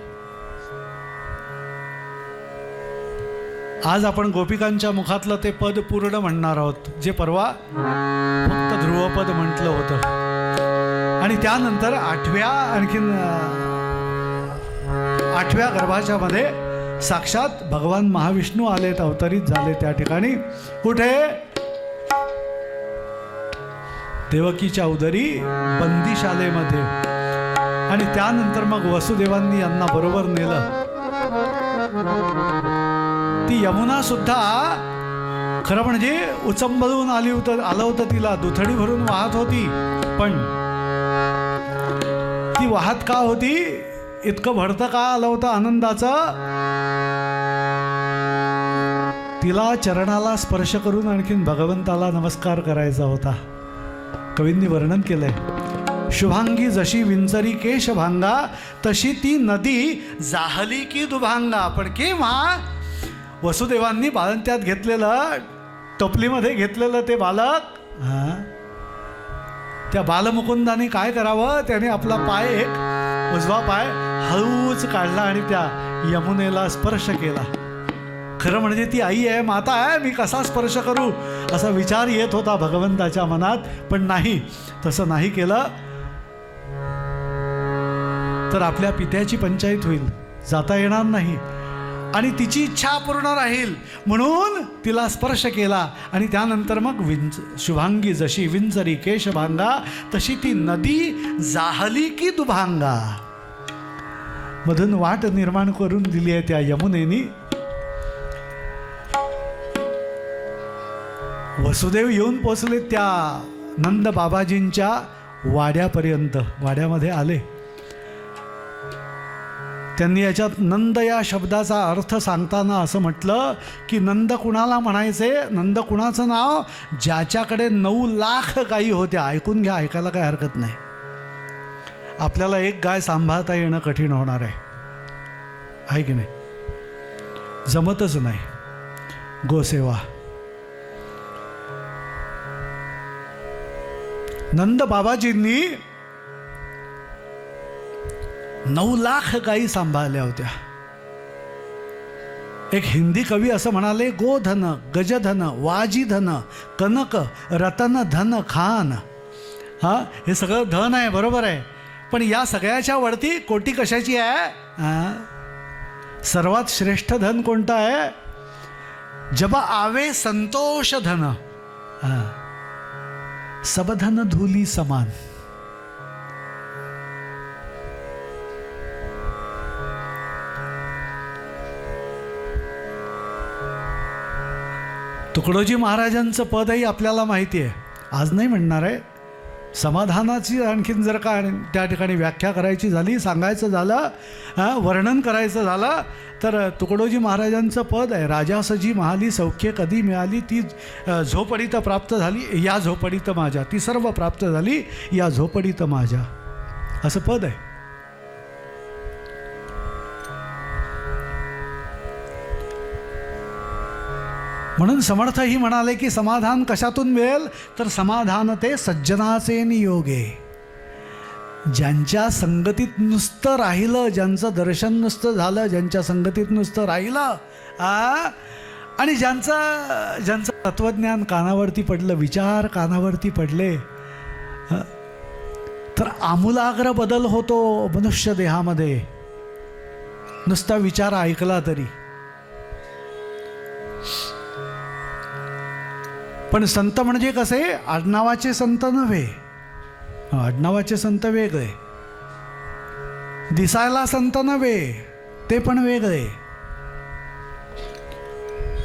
आज आपण गोपिकांच्या मुखातलं ते पद पूर्ण म्हणणार आहोत, जे परवा फक्त ध्रुवपद म्हटलं होतं. आणि त्यानंतर 8व्या गर्भाच्या मध्ये साक्षात भगवान महाविष्णू आलेत, अवतरित झाले त्या ठिकाणी. कुठे, देवकीच्या उदरी बंदिशालेमध्ये. आणि त्यानंतर मग वसुदेवांनी यांना बरोबर नेलं. ती यमुना सुद्धा खरं म्हणजे उचंबळून आलं होतं तिला, दुथडी भरून वाहत होती. पण ती वाहत का होती, इतकं भरतं का आलं होतं आनंदाचं. तिला चरणाला स्पर्श करून आणखीन भगवंताला नमस्कार करायचा होता. कवींनी वर्णन केलंय, शुभांगी जशी विंचरी केशभांगा, तशी ती नदी जाहली की दुभांगा. पण केव्हा वसुदेवांनी बाळंत्यात घेतलेलं, टोपलीमध्ये घेतलेलं ते बालक, त्या बालमुकुंदाने काय करावं, त्याने आपला पाय, एक उजवा पाय हळूच काढला आणि त्या यमुनेला स्पर्श केला. खरं म्हणजे ती आई आहे, माता आहे, मी कसा स्पर्श करू असा विचार येत होता भगवंताच्या मनात. पण नाही, तसं नाही केलं तर आपल्या पित्याची पंचायत होईल, जाता येणार नाही आणि तिची इच्छा पूर्ण राहील. म्हणून तिला स्पर्श केला आणि त्यानंतर मग शुभांगी जशी विंचरी केशभांगा, तशी ती नदी जाहली की दुभांगा. मधून वाट निर्माण करून दिली आहे त्या यमुनेनी. वसुदेव येऊन पोचले त्या नंद बाबाजींच्या वाड्यापर्यंत. वाड्यामध्ये आले. त्यांनी याच्यात नंद या शब्दाचा अर्थ सांगताना असं म्हटलं की नंद कुणाला म्हणायचे, नंद कुणाचं नाव, ज्याच्याकडे 9 लाख गायी होत्या. ऐकून घ्या, ऐकायला काही हरकत नाही. आपल्याला एक गाय सांभाळता येणं कठीण होणार आहे की नाही, जमतच नाही. गोसेवा. नंद बाबाजींनी 9 लाख गायी सांभाळल्या होत्या. एक हिंदी कवी असं म्हणाले, गोधन, गजधन, वाजीधन, कनक, रतन, धन, खान. हे सगळं धन आहे, बरोबर आहे. पण या सगळ्याच्या वरती कोटी कशाची आहे? सर्वात श्रेष्ठ धन कोणतं आहे? जब आवे संतोष धन, सब धन धूली समान. तुकडोजी महाराजांचं पदही आपल्याला माहिती आहे. आज नाही म्हणणार आहे. समाधानाची आणखीन जर का त्या ठिकाणी व्याख्या करायची झाली, सांगायचं झालं, वर्णन करायचं झालं तर तुकडोजी महाराजांचं पद आहे, राजासजी महाली सौख्य कधी मिळाली, ती झोपडीत प्राप्त झाली या झोपडीत माझ्या, ती सर्व प्राप्त झाली या झोपडीत माझ्या, असं पद आहे. म्हणून समर्थही म्हणाले की समाधान कशातून मिळेल तर समाधान ते सज्जनाचे नियोगे. ज्यांच्या संगतीत नुसतं राहिलं, ज्यांचं दर्शन नुसतं झालं, ज्यांच्या संगतीत नुसतं राहिलं आणि ज्यांचं तत्वज्ञान कानावरती पडलं, विचार कानावरती पडले, तर आमूलाग्र बदल होतो मनुष्य देहामध्ये. नुसता विचार ऐकला तरी. पण संत म्हणजे कसे? आडनावाचे संत नव्हे. आडनावाचे संत वेगळे, दिसायला संत नव्हे, ते पण वेगळे.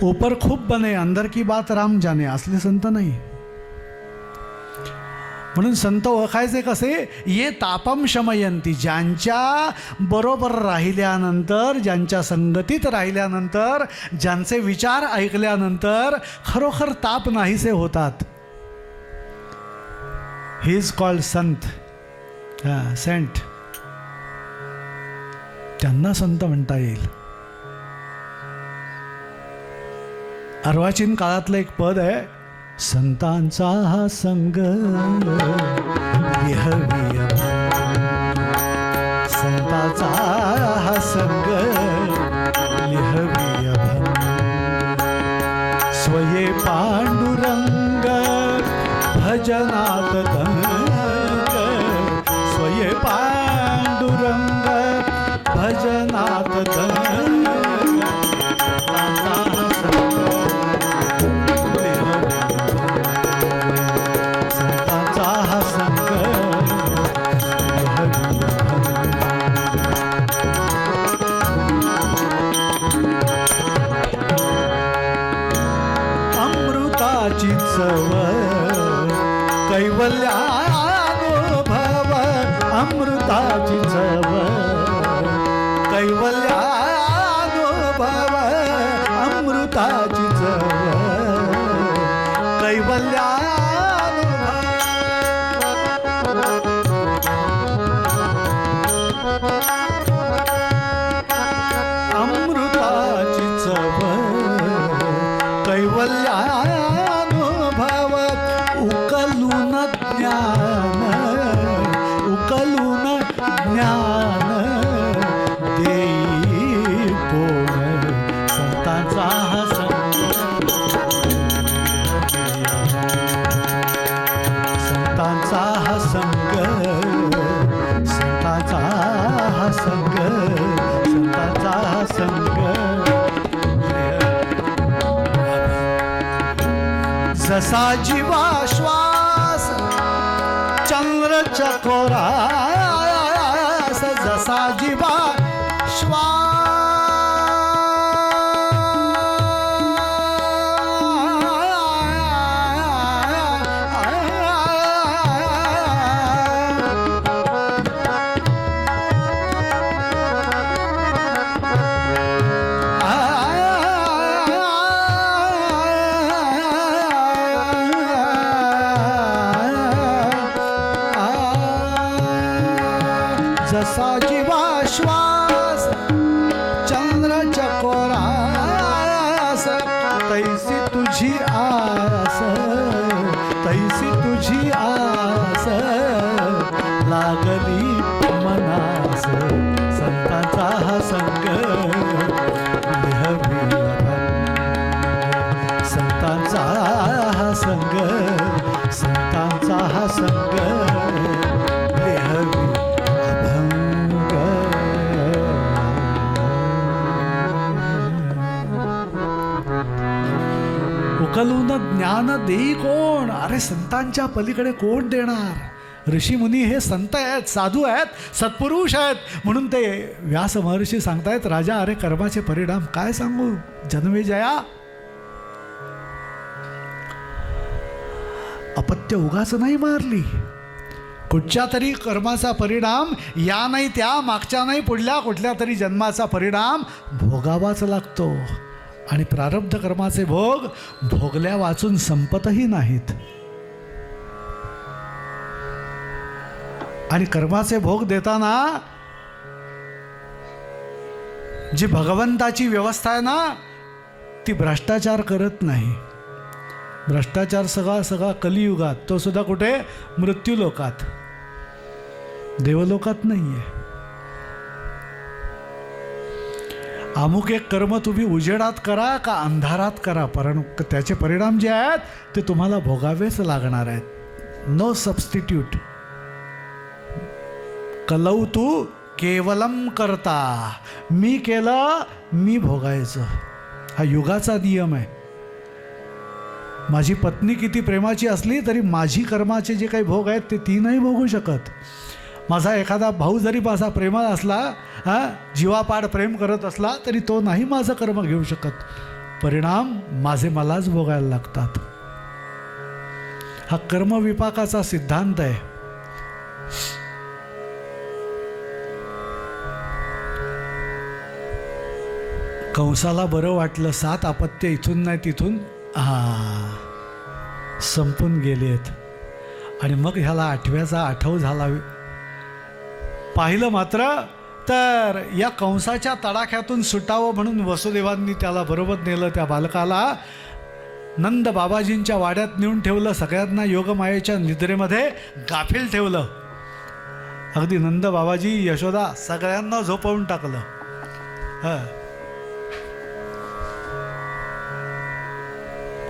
ऊपर खूप बने अंदर की बात राम जाने, असले संत नाही. म्हणून संत ओळखायचे कसे? ये तापम शमयंती. ज्यांच्या बरोबर राहिल्यानंतर, ज्यांच्या संगतीत राहिल्यानंतर, ज्यांचे विचार ऐकल्यानंतर खरोखर ताप नाहीसे होतात. He is called Sant, Saint. त्यांना संत म्हणता येईल. अर्वाचीन काळातलं एक पद आहे, संतांचा हा संग विहविय, संतांचा हा संग लिहविय, स्वये पांडुरंग भजनात दंग, स्वये पांडुरंग भजनात दंग. अमृताची चव कैवल्यानुभव, अमृताची चव कैवल्यानुभव, अमृताची चव कैवल्यानुभव. जसा जीवा श्वास चंद्र चकोरास, जसा जीवा श्वास जसा जीवा श्वास चंद्र चकोरास, तैसी तुझी आस, तैसी तुझी आस लागली मनास, संतांचा हा संग देहवी अभंग, संतांचा हा संग, संतांचा हा संग देहवी उकलून ज्ञान देई कोण? अरे संतांच्या पलीकडे कोण देणार? ऋषी मुनी हे संत आहेत, साधू आहेत, सत्पुरुष आहेत. म्हणून ते व्यास महर्षी सांगतायत, राजा अरे कर्माचे परिणाम काय सांगू? जन्मेजया अपत्य उगाच नाही मारली. कुठच्या तरी कर्माचा परिणाम या नाही त्या, मागच्या नाही पुढल्या कुठल्या तरी जन्माचा परिणाम भोगावाच लागतो. आणि प्रारब्ध कर्माचे भोग भोगल्या वाचून संपतही नाहीत. आणि कर्माचे भोग देताना जी भगवंताची व्यवस्था आहे ना, ती भ्रष्टाचार करत नाही. भ्रष्टाचार सगळा कलियुगात, तो सुद्धा कुठे? मृत्यूलोकात, देवलोकात नाही आहे. अमुक एक कर्म तुम्ही उजेडात करा का अंधारात करा, परंतु त्याचे परिणाम जे आहेत ते तुम्हाला भोगावेच लागणार आहेत. No substitute. कलौ तू केवलम करता, मी केलं मी भोगायचं, हा युगाचा नियम आहे. माझी पत्नी किती प्रेमाची असली तरी माझी कर्माचे जे काही भोग आहेत ते ती नाही भोगू शकत. माझा एखादा भाऊ जरी माझा प्रेमळ असला, जीवापाड प्रेम करत असला तरी तो नाही माझं कर्म घेऊ शकत. परिणाम माझे मलाच भोगायला लागतात. हा कर्मविपाकाचा सिद्धांत आहे. कंसाला बरं वाटलं, 7 अपत्य इथून नाही तिथून संपून गेलेत. आणि मग ह्याला 8व्याचा आठव झाला. पाहिलं मात्र तर या कंसाच्या तडाख्यातून सुटावं म्हणून वसुदेवांनी त्याला बरोबर नेलं. त्या बालकाला नंद बाबाजींच्या वाड्यात नेऊन ठेवलं. सगळ्यांना योगमायेच्या निद्रेमध्ये गाफील ठेवलं. अगदी नंद बाबाजी, यशोदा सगळ्यांना झोपवून टाकलं.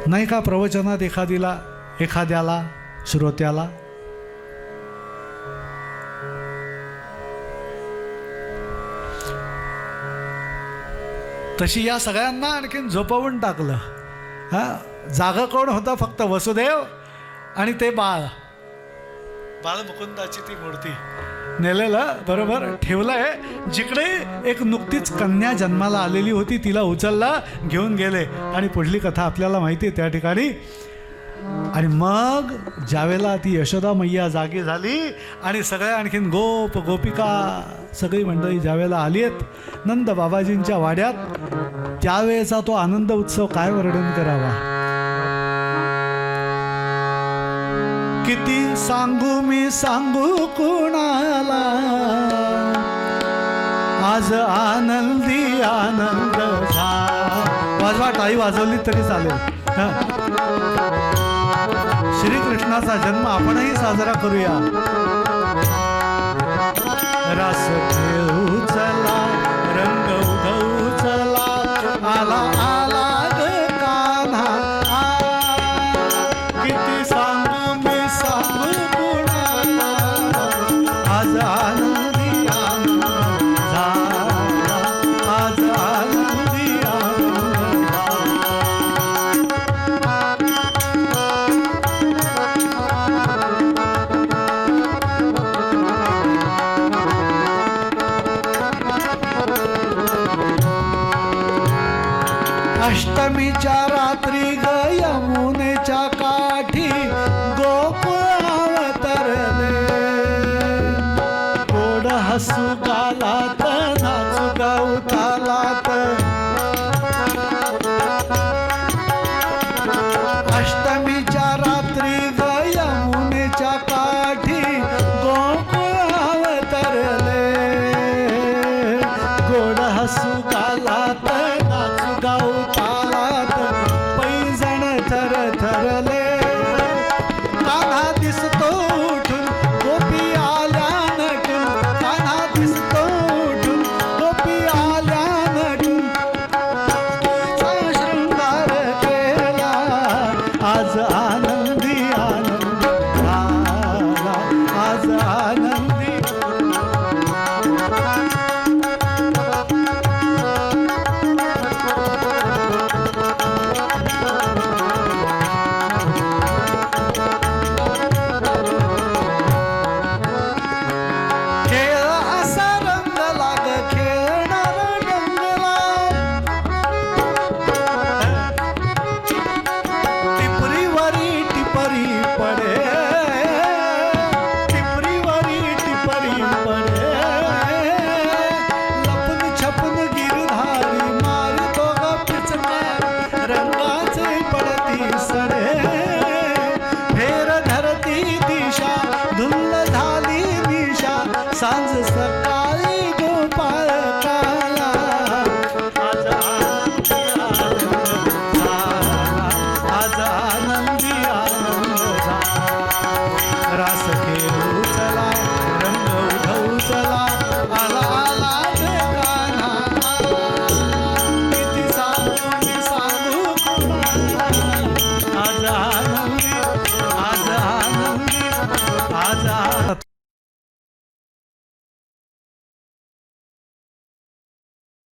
नाही का प्रवचनात एखाद्याला श्रोत्याला तशी या सगळ्यांना आणखीन झोपवून टाकलं. जागा कोण होता? फक्त वसुदेव आणि ते बाळमुकुंदाची ती मूर्ती नेलेलं बरोबर ठेवलंय. जिकडे एक नुकतीच कन्या जन्माला आलेली होती तिला उचलला, घेऊन गेले. आणि पुढली कथा आपल्याला माहिती आहे त्या ठिकाणी. आणि मग ज्यावेळेला ती यशोदा मैया जागी झाली आणि सगळ्या आणखीन गोपिका सगळी मंडळी ज्यावेळेला आली आहेत नंद बाबाजींच्या वाड्यात, त्यावेळेचा तो आनंद उत्सव काय वर्णन करावा. किती सांगू मी सांगू कुणाला, आज आनंदी आनंद झाला. वाजवा, टाळी वाजवली तरी चालेल. श्रीकृष्णाचा जन्म आपणही साजरा करूया. रस घेऊ चला, रंग उधळू चला, आला आला ग कान्हा. किती सांगू मी सांगू कुणाला, आज आनंदी आनंद झाला, आज आनंदी आनंद झाला. अष्टमीच्या रात्री ग यमुनेच्या काठी गोकुळ अवतरले. गोड हसू गालात नाचू गाऊ तालात. अष्टमीच्या रात्री ग यमुनेच्या काठी गोकुळ अवतरले. गोड हसू गालात नाचू गाऊ तालात. पैजण थरथरले. कान्हा दिसतो उठून गोपी आल्या नटून. कान्हा दिसतो उठून गोपी आल्या नटून. तिचा शृंगार केला आज आनंदी आनंदी झाला. आज आनंदी खेळ असा रंगला ग खेळणार रंगला. टिपरीवरी टिपरी पडे. टिपरीवरी टिपरी पडे. लपून छपून गिरधारी मारतो ग पिचकार. रंगाचे पडती सडे. फेर धरती दिशा धुंद झाली निशा. सांज सकाळ